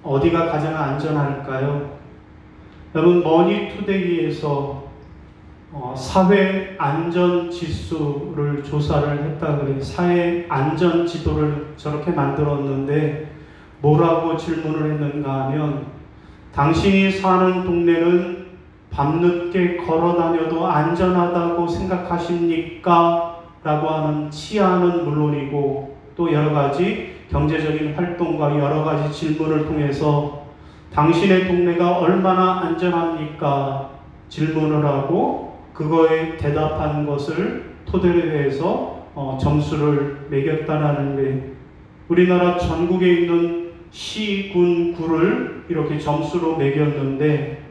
어디가 가장 안전할까요? 여러분, 머니투데이에서 사회 안전 지수를 조사를 했다 그래요. 사회 안전 지도를 저렇게 만들었는데 뭐라고 질문을 했는가 하면, 당신이 사는 동네는 밤늦게 걸어 다녀도 안전하다고 생각하십니까? 라고 하는 치안은 물론이고, 또 여러 가지 경제적인 활동과 여러 가지 질문을 통해서 당신의 동네가 얼마나 안전합니까? 질문을 하고 그거에 대답한 것을 토대로 해서 점수를 매겼다라는 거예요. 우리나라 전국에 있는 시, 군, 구를 이렇게 점수로 매겼는데,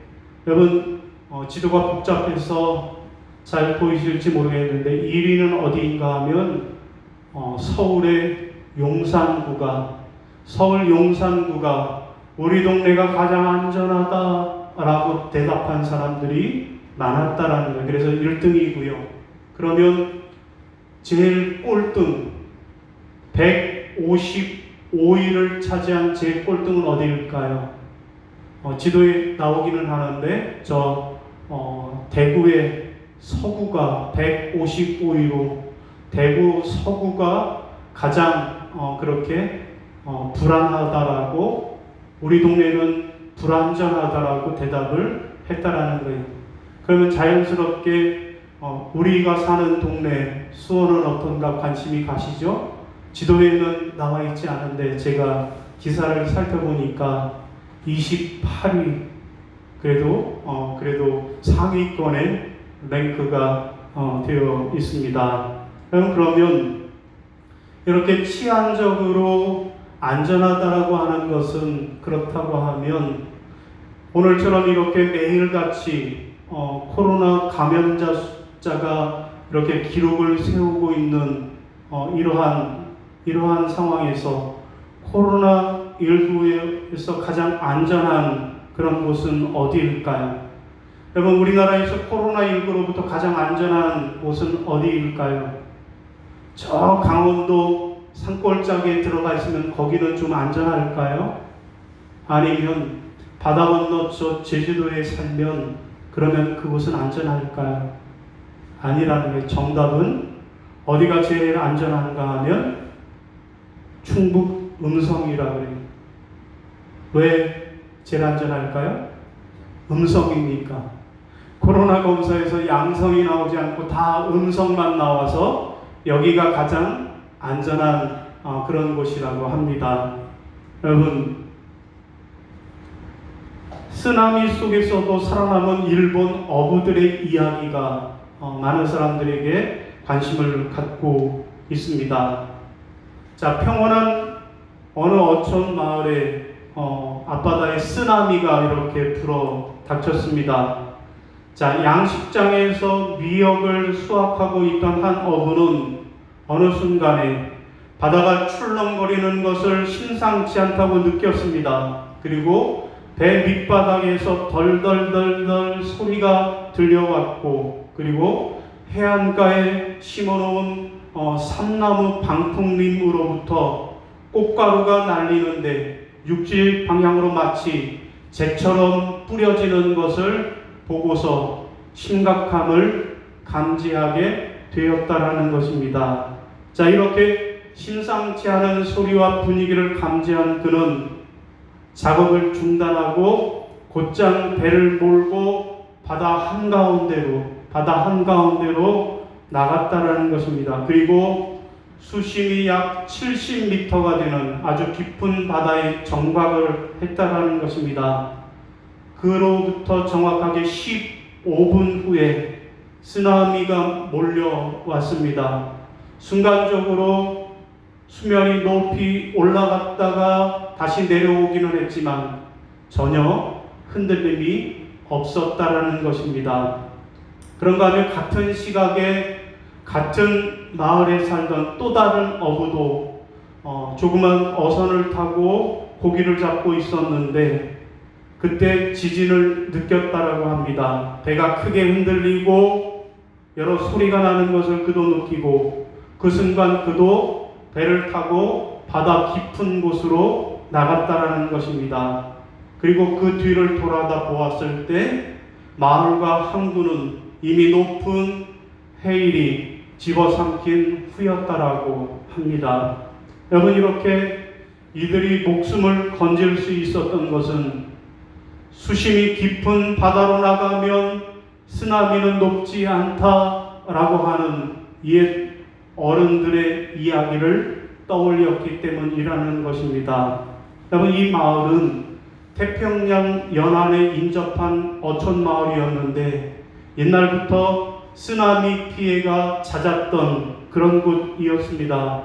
여러분 지도가 복잡해서 잘 보이실지 모르겠는데 1위는 어디인가 하면 서울의 서울 용산구가 우리 동네가 가장 안전하다라고 대답한 사람들이 많았다라는 거예요. 그래서 1등이고요. 그러면 제일 꼴등 155위를 차지한 제일 꼴등은 어디일까요? 지도에 나오기는 하는데 대구의 서구가 155위로 대구 서구가 가장 그렇게 불안하다라고, 우리 동네는 불안전하다라고 대답을 했다라는 거예요. 그러면 자연스럽게 우리가 사는 동네 수원은 어떤가 관심이 가시죠? 지도에는 나와 있지 않은데 제가 기사를 살펴보니까 28위, 그래도 상위권에 랭크가 되어 있습니다. 그러면 이렇게 치안적으로 안전하다라고 하는 것은 그렇다고 하면, 오늘처럼 이렇게 매일같이 코로나 감염자 숫자가 이렇게 기록을 세우고 있는 이러한 상황에서 코로나19에서 가장 안전한 그런 곳은 어디일까요? 여러분, 우리나라에서 코로나19로부터 가장 안전한 곳은 어디일까요? 저 강원도 산골짜기에 들어가 있으면 거기는 좀 안전할까요? 아니면 바다 건너 저 제주도에 살면 그러면 그곳은 안전할까요? 아니라는 게, 정답은 어디가 제일 안전한가 하면 충북 음성이라고 해요. 왜 제일 안전할까요? 음성이니까. 코로나 검사에서 양성이 나오지 않고 다 음성만 나와서 여기가 가장 안전한 그런 곳이라고 합니다. 여러분, 쓰나미 속에서도 살아남은 일본 어부들의 이야기가 많은 사람들에게 관심을 갖고 있습니다. 자, 평온한 어느 어촌 마을에 앞바다에 쓰나미가 이렇게 불어 닥쳤습니다. 자, 양식장에서 미역을 수확하고 있던 한 어부는 어느 순간에 바다가 출렁거리는 것을 심상치 않다고 느꼈습니다. 그리고 배 밑바닥에서 덜덜덜덜 소리가 들려왔고, 그리고 해안가에 심어놓은 삼나무 방풍림으로부터 꽃가루가 날리는데 육지 방향으로 마치 재처럼 뿌려지는 것을 보고서 심각함을 감지하게 되었다라는 것입니다. 자, 이렇게 심상치 않은 소리와 분위기를 감지한 그는 작업을 중단하고 곧장 배를 몰고 바다 한가운데로 나갔다라는 것입니다. 그리고 수심이 약 70m가 되는 아주 깊은 바다에 정박을 했다라는 것입니다. 그로부터 정확하게 15분 후에 쓰나미가 몰려왔습니다. 순간적으로 수면이 높이 올라갔다가 다시 내려오기는 했지만 전혀 흔들림이 없었다라는 것입니다. 그런가 하면 같은 시각에 같은 마을에 살던 또 다른 어부도 조그만 어선을 타고 고기를 잡고 있었는데 그때 지진을 느꼈다라고 합니다. 배가 크게 흔들리고 여러 소리가 나는 것을 그도 느끼고, 그 순간 그도 배를 타고 바다 깊은 곳으로 나갔다라는 것입니다. 그리고 그 뒤를 돌아다 보았을 때 마을과 항구는 이미 높은 해일이 집어삼킨 후였다라고 합니다. 여러분, 이렇게 이들이 목숨을 건질 수 있었던 것은 수심이 깊은 바다로 나가면 쓰나미는 높지 않다라고 하는 옛 어른들의 이야기를 떠올렸기 때문이라는 것입니다. 여러분, 이 마을은 태평양 연안에 인접한 어촌 마을이었는데 옛날부터 쓰나미 피해가 잦았던 그런 곳이었습니다.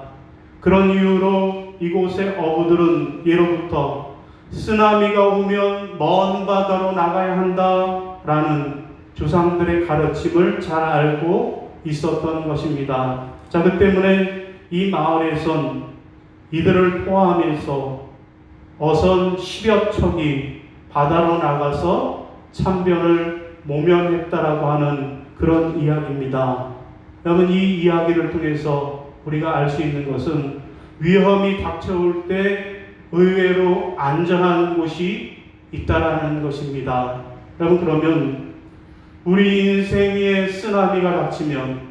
그런 이유로 이곳의 어부들은 예로부터 쓰나미가 오면 먼 바다로 나가야 한다라는 조상들의 가르침을 잘 알고 있었던 것입니다. 자, 그 때문에 이 마을에선 이들을 포함해서 어선 10여 척이 바다로 나가서 참변을 모면했다라고 하는 그런 이야기입니다. 여러분, 이 이야기를 통해서 우리가 알 수 있는 것은 위험이 닥쳐올 때 의외로 안전한 곳이 있다라는 것입니다. 여러분, 그러면 우리 인생에 쓰나미가 닥치면,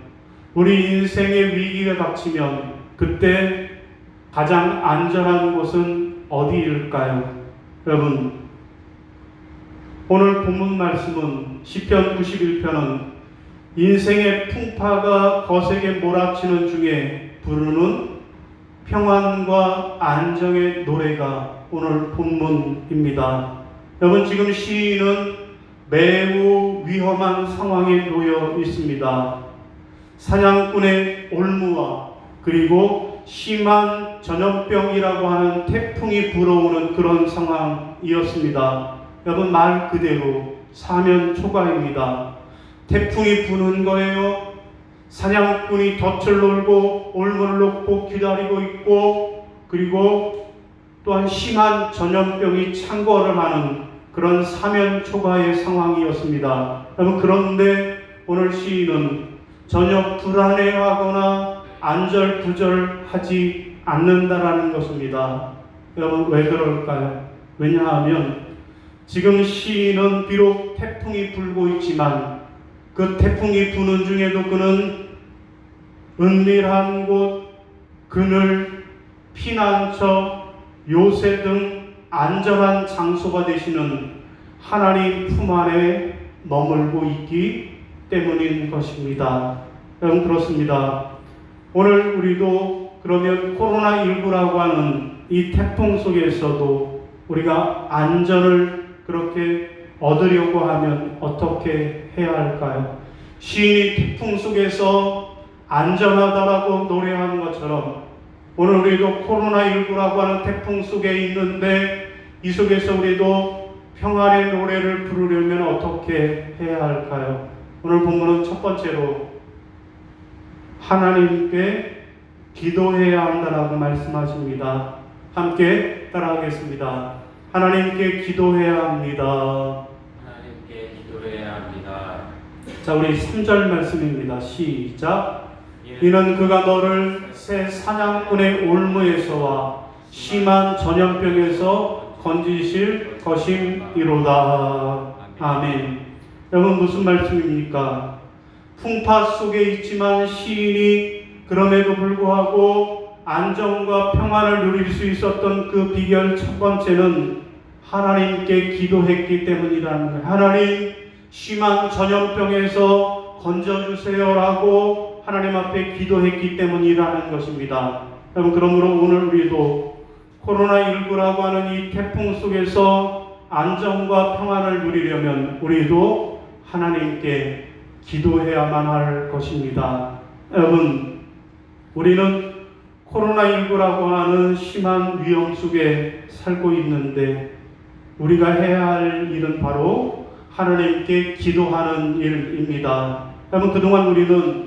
우리 인생에 위기가 닥치면 그때 가장 안전한 곳은 어디일까요? 여러분, 오늘 본문 말씀은 시편 91편은 인생의 풍파가 거세게 몰아치는 중에 부르는 평안과 안정의 노래가 오늘 본문입니다. 여러분, 지금 시인은 매우 위험한 상황에 놓여 있습니다. 사냥꾼의 올무와 그리고 심한 전염병이라고 하는 태풍이 불어오는 그런 상황이었습니다. 여러분, 말 그대로 사면초가입니다. 태풍이 부는 거예요. 사냥꾼이 덫을 놀고 올무를 놓고 기다리고 있고, 그리고 또한 심한 전염병이 창궐을 하는 그런 사면초가의 상황이었습니다. 여러분, 그런데 오늘 시인은 전혀 불안해하거나 안절부절하지 않는다라는 것입니다. 여러분, 왜 그럴까요? 왜냐하면 지금 시인은 비록 태풍이 불고 있지만 그 태풍이 부는 중에도 그는 은밀한 곳, 그늘, 피난처, 요새 등 안전한 장소가 되시는 하나님 품 안에 머물고 있기 때문인 것입니다. 여러분, 그렇습니다. 오늘 우리도 그러면 코로나19라고 하는 이 태풍 속에서도 우리가 안전을 그렇게 얻으려고 하면 어떻게 해야 할까요? 시인이 태풍 속에서 안전하다라고 노래하는 것처럼 오늘 우리도 코로나19라고 하는 태풍 속에 있는데 이 속에서 우리도 평안의 노래를 부르려면 어떻게 해야 할까요? 오늘 본문은 첫 번째로 하나님께 기도해야 한다라고 말씀하십니다. 함께 따라하겠습니다. 하나님께 기도해야 합니다. 하나님께 기도해야 합니다. 자, 우리 3절 말씀입니다. 시작. 이는 그가 너를 새 사냥꾼의 올무에서와 심한 전염병에서 건지실 것임이로다. 아멘. 여러분, 무슨 말씀입니까? 풍파 속에 있지만 시인이 그럼에도 불구하고 안정과 평안을 누릴 수 있었던 그 비결 첫 번째는 하나님께 기도했기 때문이라는 거예요. 하나님, 심한 전염병에서 건져주세요라고 하나님 앞에 기도했기 때문이라는 것입니다. 여러분, 그러므로 오늘 우리도 코로나19라고 하는 이 태풍 속에서 안정과 평안을 누리려면 우리도 하나님께 기도해야만 할 것입니다. 여러분, 우리는 코로나19라고 하는 심한 위험 속에 살고 있는데 우리가 해야 할 일은 바로 하나님께 기도하는 일입니다. 여러분, 그동안 우리는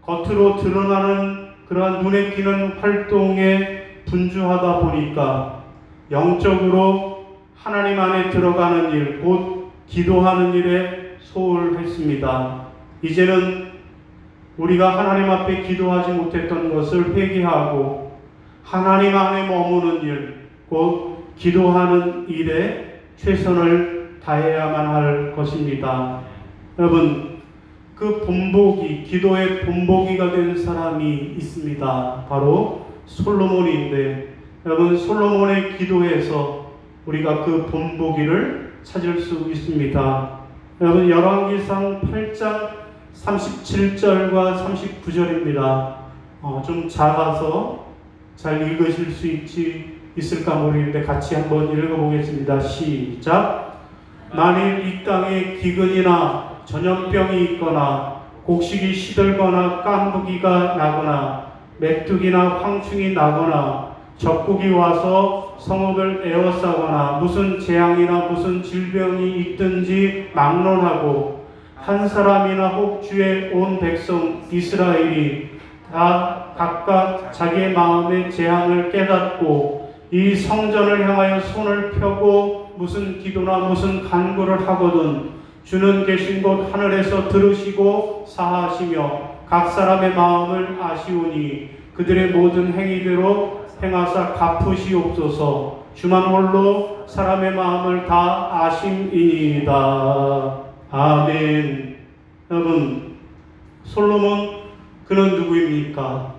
겉으로 드러나는 그러한 눈에 띄는 활동에 분주하다 보니까 영적으로 하나님 안에 들어가는 일, 곧 기도하는 일에 소홀했습니다. 이제는 우리가 하나님 앞에 기도하지 못했던 것을 회개하고 하나님 안에 머무는 일, 곧 기도하는 일에 최선을 다해야만 할 것입니다. 여러분, 그 본보기, 기도의 본보기가 된 사람이 있습니다. 바로 솔로몬인데, 여러분, 솔로몬의 기도에서 우리가 그 본보기를 찾을 수 있습니다. 여러분, 열왕기상 8장 37절과 39절입니다. 좀 작아서 잘 읽으실 수 있을까 모르겠는데 같이 한번 읽어보겠습니다. 시작. 만일 이 땅에 기근이나 전염병이 있거나 곡식이 시들거나 깐부기가 나거나 메뚜기나 황충이 나거나 적국이 와서 성읍을 에워싸거나 무슨 재앙이나 무슨 질병이 있든지 막론하고 한 사람이나 혹 주의 온 백성 이스라엘이 다 각각 자기의 마음의 재앙을 깨닫고 이 성전을 향하여 손을 펴고 무슨 기도나 무슨 간구를 하거든 주는 계신 곳 하늘에서 들으시고 사하시며 각 사람의 마음을 아시오니 그들의 모든 행위대로 행하사 갚으시옵소서. 주만 홀로 사람의 마음을 다 아심이니이다. 아멘. 여러분, 솔로몬 그는 누구입니까?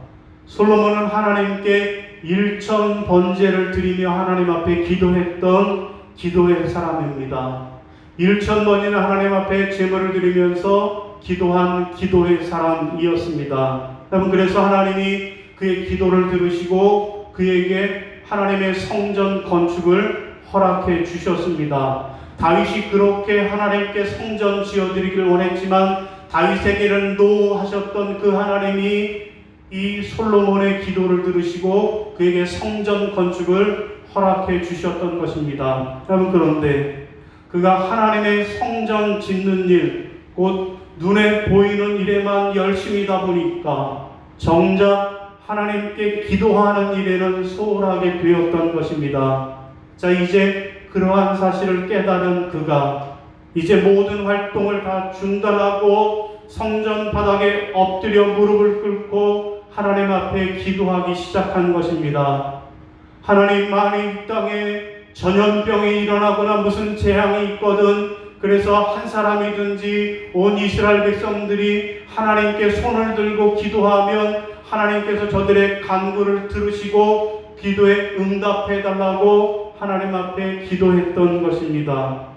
솔로몬은 하나님께 일천 번제를 드리며 하나님 앞에 기도했던 기도의 사람입니다. 일천 번이나 하나님 앞에 제물을 드리면서 기도한 기도의 사람이었습니다. 여러분, 그래서 하나님이 그의 기도를 들으시고 그에게 하나님의 성전 건축을 허락해 주셨습니다. 다윗이 그렇게 하나님께 성전 지어드리기를 원했지만 다윗에게는 노하셨던 그 하나님이 이 솔로몬의 기도를 들으시고 그에게 성전 건축을 허락해 주셨던 것입니다. 여러분, 그런데 그가 하나님의 성전 짓는 일, 곧 눈에 보이는 일에만 열심이다 보니까 정작 하나님께 기도하는 일에는 소홀하게 되었던 것입니다. 자, 이제 그러한 사실을 깨달은 그가 이제 모든 활동을 다 중단하고 성전 바닥에 엎드려 무릎을 꿇고 하나님 앞에 기도하기 시작한 것입니다. 하나님, 만일 이 땅에 전염병이 일어나거나 무슨 재앙이 있거든 그래서 한 사람이든지 온 이스라엘 백성들이 하나님께 손을 들고 기도하면 하나님께서 저들의 간구를 들으시고 기도에 응답해 달라고 하나님 앞에 기도했던 것입니다.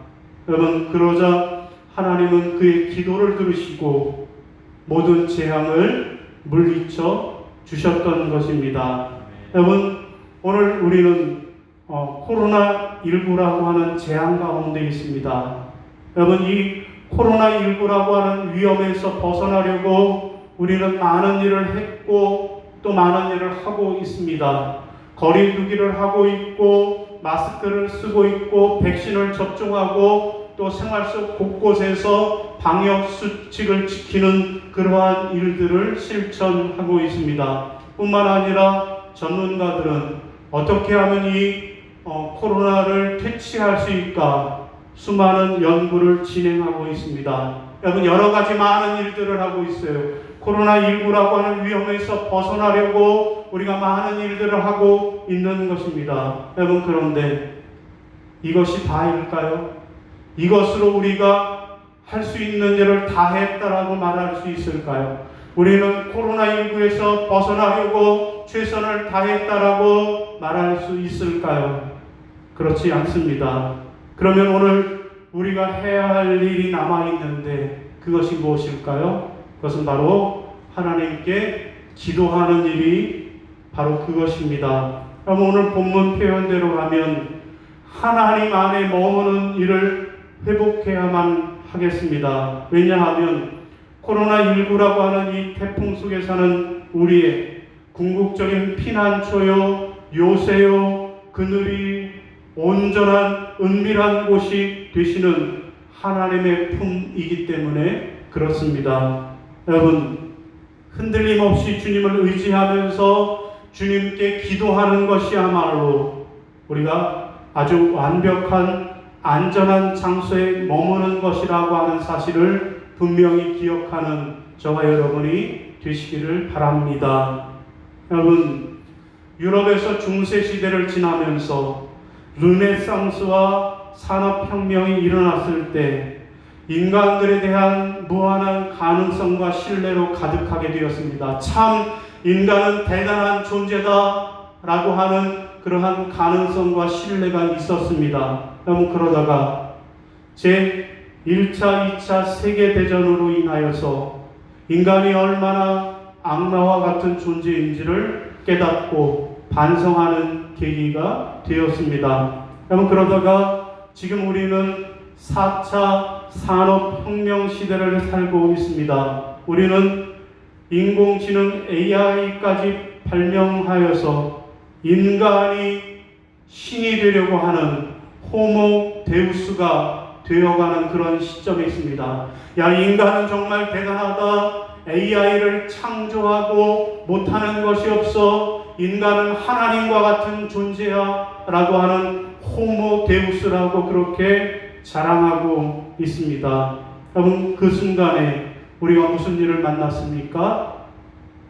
여러분, 그러자 하나님은 그의 기도를 들으시고 모든 재앙을 물리쳐 주셨던 것입니다. 여러분, 오늘 우리는 코로나19라고 하는 재앙 가운데 있습니다. 여러분, 이 코로나19라고 하는 위험에서 벗어나려고 우리는 많은 일을 했고 또 많은 일을 하고 있습니다. 거리 두기를 하고 있고 마스크를 쓰고 있고 백신을 접종하고 또 생활 속 곳곳에서 방역 수칙을 지키는 그러한 일들을 실천하고 있습니다. 뿐만 아니라 전문가들은 어떻게 하면 이 코로나를 퇴치할 수 있을까 수많은 연구를 진행하고 있습니다. 여러분, 여러 가지 많은 일들을 하고 있어요. 코로나19라고 하는 위험에서 벗어나려고 우리가 많은 일들을 하고 있는 것입니다. 여러분, 그런데 이것이 다일까요? 이것으로 우리가 할 수 있는 일을 다 했다라고 말할 수 있을까요? 우리는 코로나19에서 벗어나려고 최선을 다했다라고 말할 수 있을까요? 그렇지 않습니다. 그러면 오늘 우리가 해야 할 일이 남아있는데 그것이 무엇일까요? 그것은 바로 하나님께 기도하는 일이 바로 그것입니다. 그럼 오늘 본문 표현대로 가면 하나님 안에 머무는 일을 회복해야만 하겠습니다. 왜냐하면 코로나19라고 하는 이 태풍 속에 사는 우리의 궁극적인 피난처요, 요새요, 그늘이 온전한 은밀한 곳이 되시는 하나님의 품이기 때문에 그렇습니다. 여러분, 흔들림 없이 주님을 의지하면서 주님께 기도하는 것이야말로 우리가 아주 완벽한 안전한 장소에 머무는 것이라고 하는 사실을 분명히 기억하는 저와 여러분이 되시기를 바랍니다. 여러분, 유럽에서 중세 시대를 지나면서 르네상스와 산업혁명이 일어났을 때 인간들에 대한 무한한 가능성과 신뢰로 가득하게 되었습니다. 참 인간은 대단한 존재다라고 하는 그러한 가능성과 신뢰가 있었습니다. 여러분, 그러다가 제1차, 2차 세계대전으로 인하여서 인간이 얼마나 악마와 같은 존재인지를 깨닫고 반성하는 계기가 되었습니다. 여러분, 그러다가 지금 우리는 4차 산업혁명 시대를 살고 있습니다. 우리는 인공지능 AI까지 발명하여서 인간이 신이 되려고 하는 호모 데우스가 되어가는 그런 시점에 있습니다. 야, 인간은 정말 대단하다. AI를 창조하고 못하는 것이 없어. 인간은 하나님과 같은 존재야 라고 하는 호모 데우스라고 그렇게 자랑하고 있습니다. 여러분, 그 순간에 우리가 무슨 일을 만났습니까?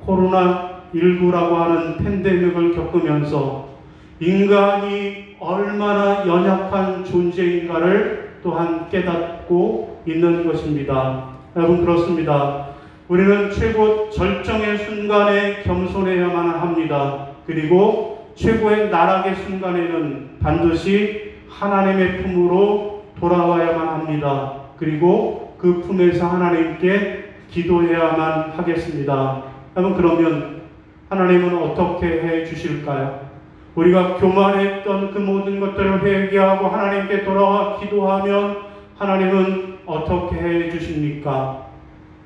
코로나19라고 하는 팬데믹을 겪으면서 인간이 얼마나 연약한 존재인가를 또한 깨닫고 있는 것입니다. 여러분, 그렇습니다. 우리는 최고 절정의 순간에 겸손해야만 합니다. 그리고 최고의 나락의 순간에는 반드시 하나님의 품으로 돌아와야만 합니다. 그리고 그 품에서 하나님께 기도해야만 하겠습니다. 여러분, 그러면 하나님은 어떻게 해 주실까요? 우리가 교만했던 그 모든 것들을 회개하고 하나님께 돌아와 기도하면 하나님은 어떻게 해 주십니까?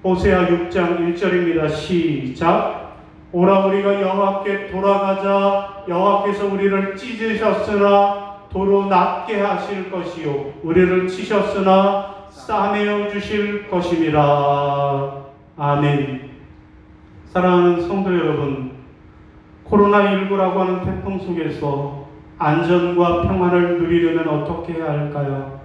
호세아 6장 1절입니다. 시작. 오라, 우리가 여호와께 돌아가자. 여호와께서 우리를 찢으셨으나 도로 낮게 하실 것이요 우리를 치셨으나 싸매어 주실 것임이라. 아멘. 사랑하는 성도 여러분, 코로나19라고 하는 태풍 속에서 안전과 평안을 누리려면 어떻게 해야 할까요?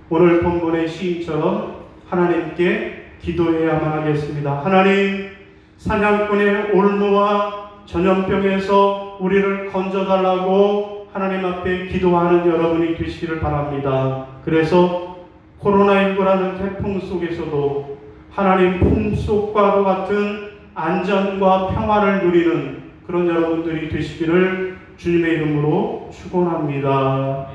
오늘 본문의 시인처럼 하나님께 기도해야만 하겠습니다. 하나님, 사냥꾼의 올무와 전염병에서 우리를 건져달라고 하나님 앞에 기도하는 여러분이 되시기를 바랍니다. 그래서 코로나19라는 태풍 속에서도 하나님 품속과도 같은 안전과 평화를 누리는 그런 여러분들이 되시기를 주님의 이름으로 축원합니다.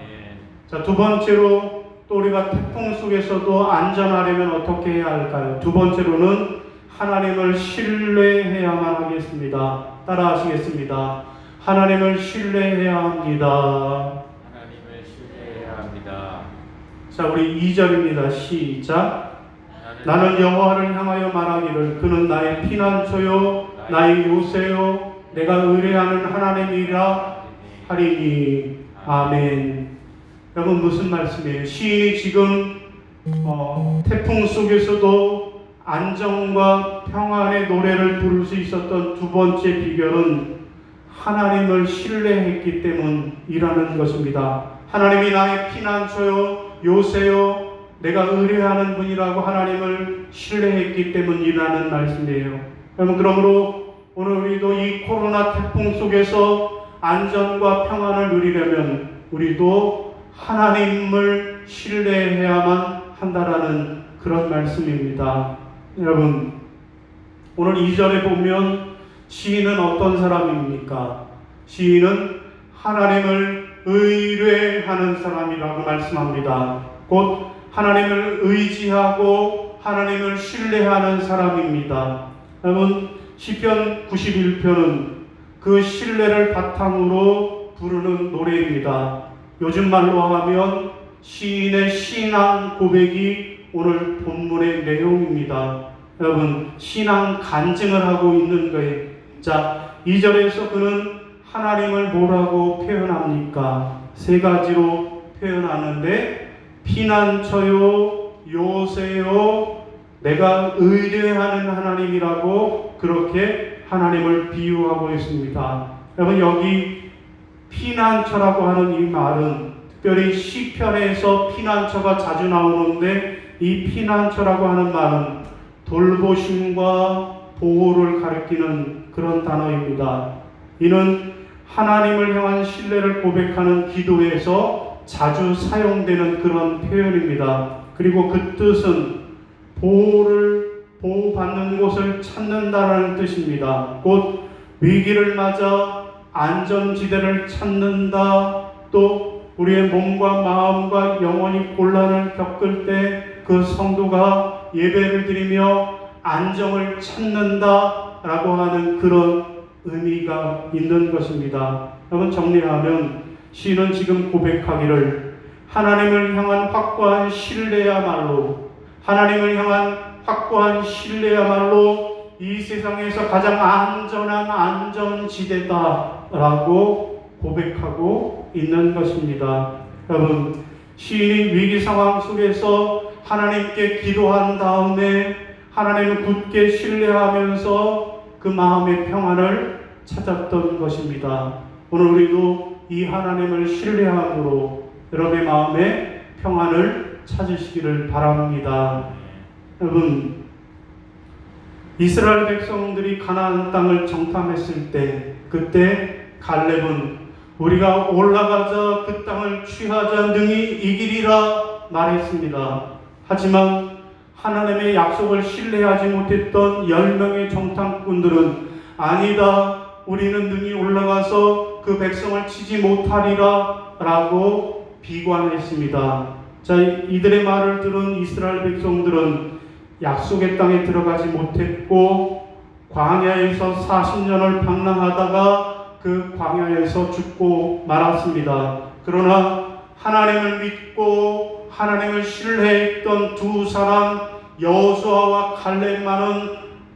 자, 두 번째로 또 우리가 태풍 속에서도 안전하려면 어떻게 해야 할까요? 두 번째로는 하나님을 신뢰해야만 하겠습니다. 따라 하시겠습니다. 하나님을 신뢰해야 합니다. 하나님을 신뢰해야 합니다. 자, 우리 2절입니다. 시작. 나는 여호와를 향하여 말하기를 그는 나의 피난처요 나의 요새요 내가 의뢰하는 하나님이라 하리니. 아멘. 여러분, 무슨 말씀이에요? 시인이 지금 태풍 속에서도 안정과 평안의 노래를 부를 수 있었던 두 번째 비결은 하나님을 신뢰했기 때문이라는 것입니다. 하나님이 나의 피난처요 요새요 내가 의뢰하는 분이라고 하나님을 신뢰했기 때문이라는 말씀이에요. 여러분, 그러므로 오늘 우리도 이 코로나 태풍 속에서 안전과 평안을 누리려면 우리도 하나님을 신뢰해야만 한다라는 그런 말씀입니다. 여러분, 오늘 2절에 보면 시인은 어떤 사람입니까? 시인은 하나님을 의뢰하는 사람이라고 말씀합니다. 곧 하나님을 의지하고 하나님을 신뢰하는 사람입니다. 여러분, 시편 91편은 그 신뢰를 바탕으로 부르는 노래입니다. 요즘 말로 하면 시인의 신앙 고백이 오늘 본문의 내용입니다. 여러분, 신앙 간증을 하고 있는 거예요. 자, 2절에서 그는 하나님을 뭐라고 표현합니까? 세 가지로 표현하는데 피난처요 요새요 내가 의뢰하는 하나님이라고 그렇게 하나님을 비유하고 있습니다. 여러분, 여기 피난처라고 하는 이 말은 특별히 시편에서 피난처가 자주 나오는데 이 피난처라고 하는 말은 돌보심과 보호를 가리키는 그런 단어입니다. 이는 하나님을 향한 신뢰를 고백하는 기도에서 자주 사용되는 그런 표현입니다. 그리고 그 뜻은 보호받는 곳을 찾는다라는 뜻입니다. 곧 위기를 맞아 안전지대를 찾는다. 또 우리의 몸과 마음과 영혼이 곤란을 겪을 때 그 성도가 예배를 드리며 안정을 찾는다라고 하는 그런 의미가 있는 것입니다. 여러분, 정리하면 시인은 지금 고백하기를 하나님을 향한 확고한 신뢰야말로 이 세상에서 가장 안전한 안전지대다라고 고백하고 있는 것입니다. 여러분, 시인이 위기 상황 속에서 하나님께 기도한 다음에 하나님을 굳게 신뢰하면서 그 마음의 평안을 찾았던 것입니다. 오늘 우리도 이 하나님을 신뢰함으로 여러분의 마음의 평안을 찾으시기를 바랍니다. 여러분, 이스라엘 백성들이 가나안 땅을 정탐했을 때 그때 갈렙은 우리가 올라가자 그 땅을 취하자 능히 이기리라 말했습니다. 하지만 하나님의 약속을 신뢰하지 못했던 10명의 정탐꾼들은 아니다, 우리는 능히 올라가서 그 백성을 치지 못하리라 라고 비관했습니다. 자, 이들의 말을 들은 이스라엘 백성들은 약속의 땅에 들어가지 못했고 광야에서 40년을 방랑하다가 그 광야에서 죽고 말았습니다. 그러나 하나님을 믿고 하나님을 신뢰했던 두 사람 여호수아와 갈렙만은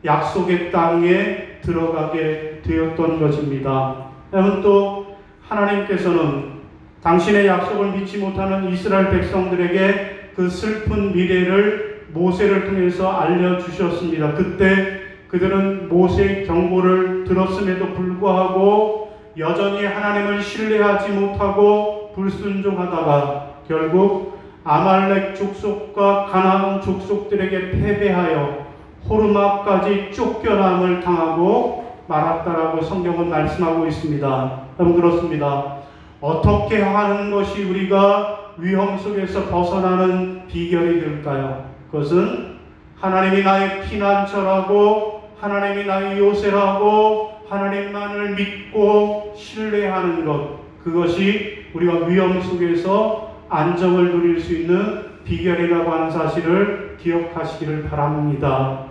약속의 땅에 들어가게 되었던 것입니다. 여러분, 또 하나님께서는 당신의 약속을 믿지 못하는 이스라엘 백성들에게 그 슬픈 미래를 모세를 통해서 알려주셨습니다. 그때 그들은 모세의 경고를 들었음에도 불구하고 여전히 하나님을 신뢰하지 못하고 불순종하다가 결국 아말렉 족속과 가나안 족속들에게 패배하여 호르마까지 쫓겨남을 당하고 말았다라고 성경은 말씀하고 있습니다. 여러분, 그렇습니다. 어떻게 하는 것이 우리가 위험 속에서 벗어나는 비결이 될까요? 그것은 하나님이 나의 피난처라고, 하나님이 나의 요새라고, 하나님만을 믿고 신뢰하는 것, 그것이 우리가 위험 속에서 안정을 누릴 수 있는 비결이라고 하는 사실을 기억하시기를 바랍니다.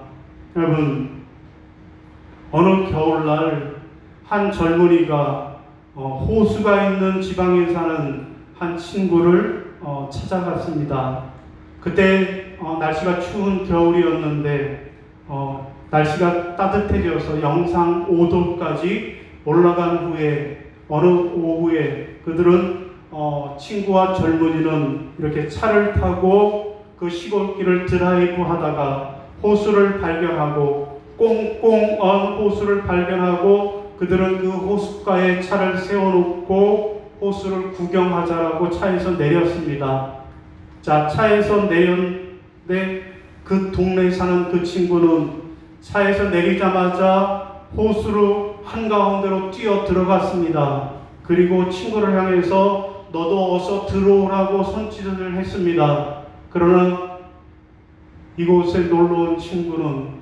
여러분, 어느 겨울날 한 젊은이가 호수가 있는 지방에 사는 한 친구를 찾아갔습니다. 그때 날씨가 추운 겨울이었는데 날씨가 따뜻해져서 영상 5도까지 올라간 후에 어느 오후에 그들은 친구와 젊은이는 이렇게 차를 타고 그 시골길을 드라이브 하다가 호수를 발견하고 꽁꽁 언 호수를 발견하고 그들은 그 호숫가에 차를 세워놓고 호수를 구경하자라고 차에서 내렸습니다. 자, 차에서 내렸는데 그 동네에 사는 그 친구는 차에서 내리자마자 호수로 한가운데로 뛰어 들어갔습니다. 그리고 친구를 향해서 너도 어서 들어오라고 손짓을 했습니다. 그러나 이곳에 놀러온 친구는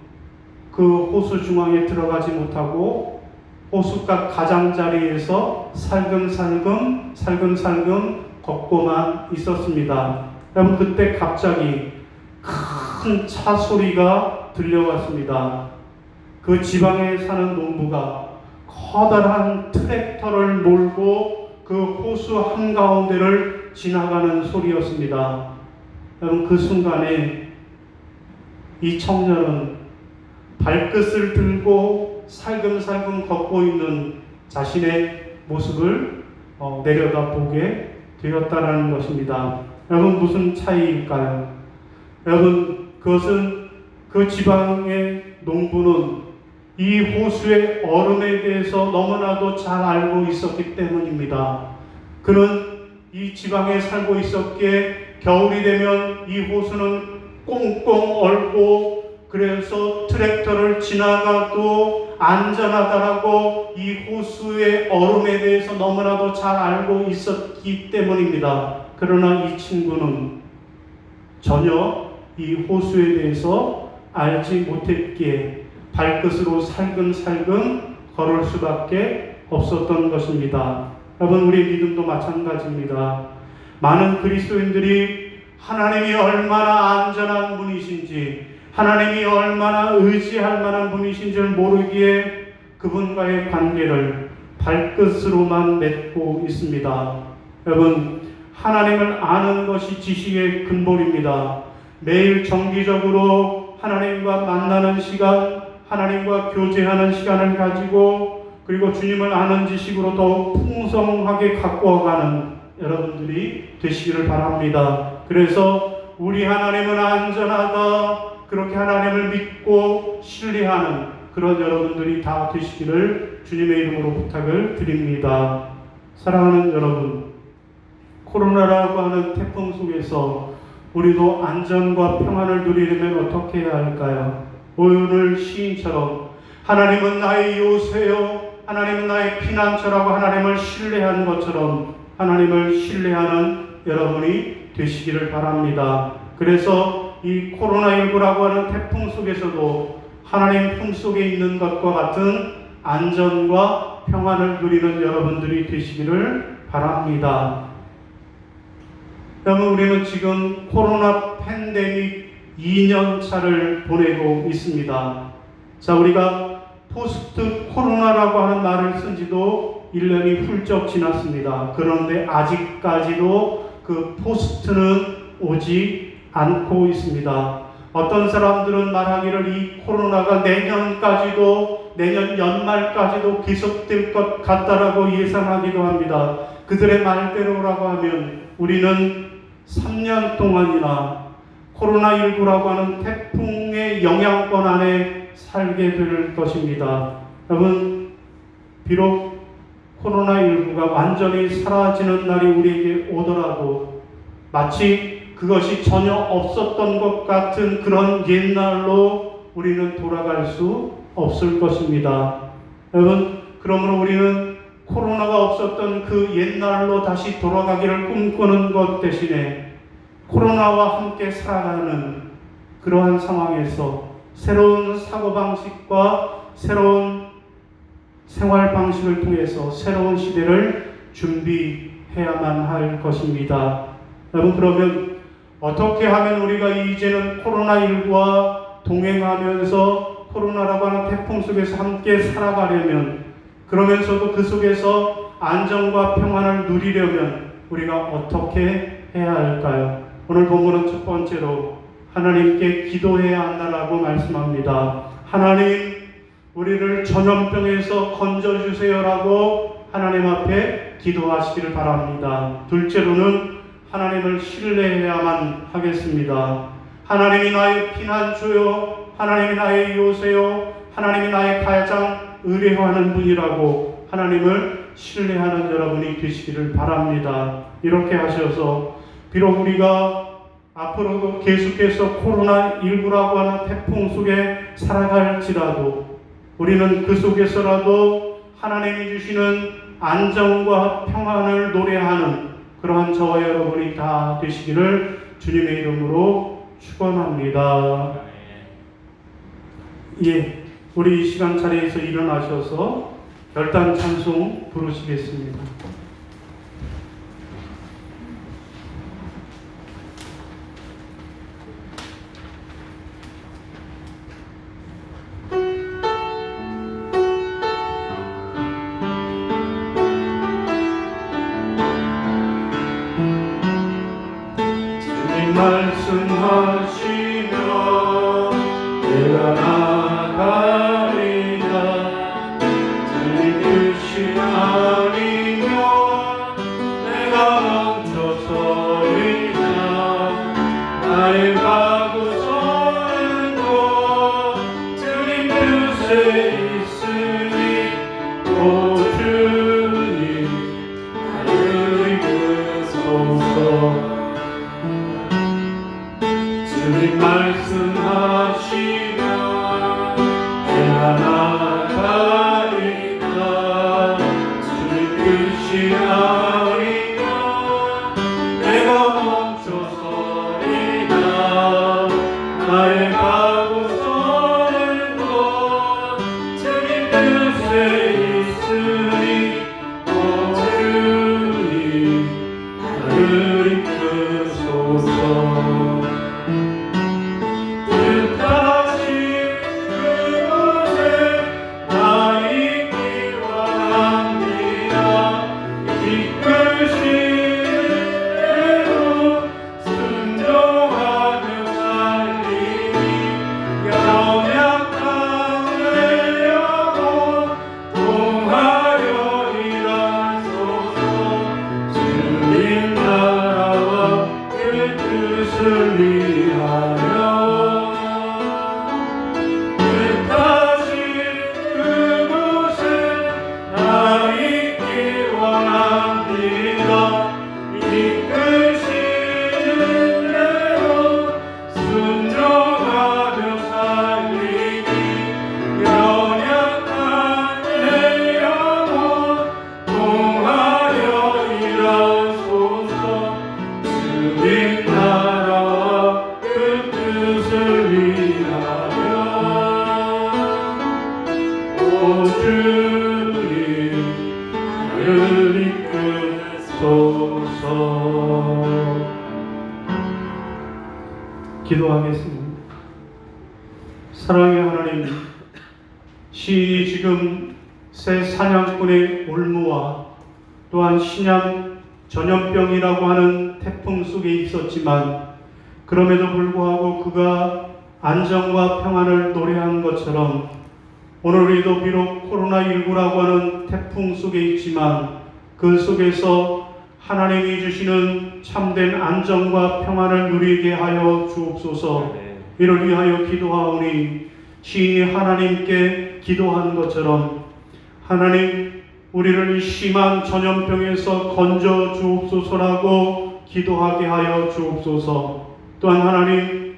그 호수 중앙에 들어가지 못하고 호숫가 가장자리에서 살금살금 걷고만 있었습니다. 여러분, 그때 갑자기 큰 차 소리가 들려왔습니다. 그 지방에 사는 농부가 커다란 트랙터를 몰고 그 호수 한가운데를 지나가는 소리였습니다. 여러분, 그 순간에 이 청년은 발끝을 들고 살금살금 걷고 있는 자신의 모습을 내려다보게 되었다라는 것입니다. 여러분, 무슨 차이일까요? 여러분, 그것은 그 지방의 농부는 이 호수의 얼음에 대해서 너무나도 잘 알고 있었기 때문입니다. 그는 이 지방에 살고 있었기에 겨울이 되면 이 호수는 꽁꽁 얼고 그래서 트랙터를 지나가도 안전하다라고 이 호수의 얼음에 대해서 너무나도 잘 알고 있었기 때문입니다. 그러나 이 친구는 전혀 이 호수에 대해서 알지 못했기에 발끝으로 살금살금 걸을 수밖에 없었던 것입니다. 여러분, 우리의 믿음도 마찬가지입니다. 많은 그리스도인들이 하나님이 얼마나 안전한 분이신지, 하나님이 얼마나 의지할 만한 분이신지를 모르기에 그분과의 관계를 발끝으로만 맺고 있습니다. 여러분, 하나님을 아는 것이 지식의 근본입니다. 매일 정기적으로 하나님과 만나는 시간, 하나님과 교제하는 시간을 가지고 그리고 주님을 아는 지식으로 더욱 풍성하게 가꾸어가는 여러분들이 되시기를 바랍니다. 그래서 우리 하나님은 안전하다, 그렇게 하나님을 믿고 신뢰하는 그런 여러분들이 다 되시기를 주님의 이름으로 부탁을 드립니다. 사랑하는 여러분, 코로나라고 하는 태풍 속에서 우리도 안전과 평안을 누리려면 어떻게 해야 할까요? 오늘 시인처럼 하나님은 나의 요새요, 하나님은 나의 피난처라고 하나님을 신뢰한 것처럼 하나님을 신뢰하는 여러분이 되시기를 바랍니다. 그래서 이 코로나19라고 하는 태풍 속에서도 하나님 품속에 있는 것과 같은 안전과 평안을 누리는 여러분들이 되시기를 바랍니다. 여러분, 우리는 지금 코로나 팬데믹 2년차를 보내고 있습니다. 자, 우리가 포스트 코로나라고 하는 말을 쓴 지도 1년이 훌쩍 지났습니다. 그런데 아직까지도 그 포스트는 오지 않고 있습니다. 어떤 사람들은 말하기를 이 코로나가 내년까지도, 내년 연말까지도 계속될 것 같다라고 예상하기도 합니다. 그들의 말대로라고 하면 우리는 3년 동안이나 코로나19라고 하는 태풍의 영향권 안에 살게 될 것입니다. 여러분, 비록 코로나19가 완전히 사라지는 날이 우리에게 오더라도 마치 그것이 전혀 없었던 것 같은 그런 옛날로 우리는 돌아갈 수 없을 것입니다. 여러분, 그러므로 우리는 코로나가 없었던 그 옛날로 다시 돌아가기를 꿈꾸는 것 대신에 코로나와 함께 살아가는 그러한 상황에서 새로운 사고방식과 새로운 생활 방식을 통해서 새로운 시대를 준비해야만 할 것입니다. 여러분, 그러면 어떻게 하면 우리가 이제는 코로나19와 동행하면서 코로나라고 하는 태풍 속에서 함께 살아가려면, 그러면서도 그 속에서 안정과 평안을 누리려면 우리가 어떻게 해야 할까요? 오늘 본문은 첫 번째로 하나님께 기도해야 한다라고 말씀합니다. 하나님, 우리를 전염병에서 건져주세요라고 하나님 앞에 기도하시기를 바랍니다. 둘째로는 하나님을 신뢰해야만 하겠습니다. 하나님이 나의 피난처요, 하나님이 나의 요새요, 하나님이 나의 가장 의뢰하는 분이라고 하나님을 신뢰하는 여러분이 되시기를 바랍니다. 이렇게 하셔서 비록 우리가 앞으로도 계속해서 코로나19라고 하는 태풍 속에 살아갈지라도 우리는 그 속에서라도 하나님이 주시는 안정과 평안을 노래하는 그러한 저와 여러분이 다 되시기를 주님의 이름으로 축원합니다. 예, 우리 이 시간 자리에서 일어나셔서 별단 찬송 부르시겠습니다. 말씀하시며 내가 나가리라. 주님 뜻이 아니면 내가 멈춰서리라. 나의 가고서는도 주님 뜻에 있으니 오 주님 나를 이끄소서. 주님 말씀하시면 내가 나가리라. 주님 뜻이 아니면 내가 뜻을 위하여 끝까지 그곳에 나 있기 원합니다. 이끄시는 대로 순종하며 살리기 연약한 내 영혼 통하여 일하소서. 주님 나라와 그 뜻을 위하여 오 주님 나를 이끄소서. 기도하겠습니다. 사랑의 하나님, 시인이 지금 새 사냥꾼의 올무와 또한 신양 전염병이라고 하는 태풍 속에 있었지만 그럼에도 불구하고 그가 안정과 평안을 노래한 것처럼 오늘 우리도 비록 코로나19라고 하는 태풍 속에 있지만 그 속에서 하나님이 주시는 참된 안정과 평안을 누리게 하여 주옵소서. 이를 위하여 기도하오니 시인이 하나님께 기도한 것처럼 하나님 우리를 심한 전염병에서 건져 주옵소서라고 기도하게 하여 주옵소서. 또한 하나님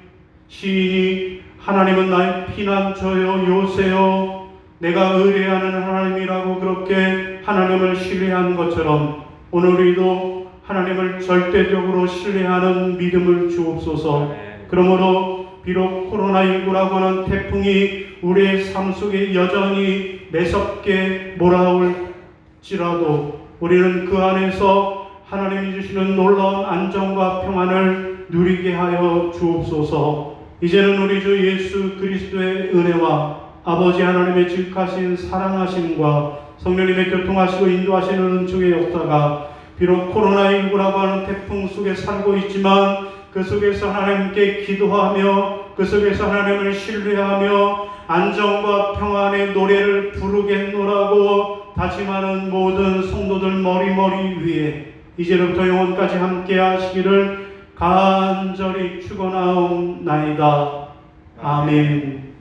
시인이 하나님은 나의 피난처요 요새요 내가 의뢰하는 하나님이라고 그렇게 하나님을 신뢰한 것처럼 오늘 우리도 하나님을 절대적으로 신뢰하는 믿음을 주옵소서. 그러므로 비록 코로나19라고 하는 태풍이 우리의 삶 속에 여전히 매섭게 몰아올지라도 우리는 그 안에서 하나님이 주시는 놀라운 안정과 평안을 누리게 하여 주옵소서. 이제는 우리 주 예수 그리스도의 은혜와 아버지 하나님의 지극하신 사랑하심과 성령님의 교통하시고 인도하시는 은총의 역사가 비록 코로나19라고 하는 태풍 속에 살고 있지만 그 속에서 하나님께 기도하며 그 속에서 하나님을 신뢰하며 안정과 평안의 노래를 부르겠노라고 다짐하는 모든 성도들 머리 위에 이제부터 영원까지 함께 하시기를 간절히 축원하옵나이다. 아멘.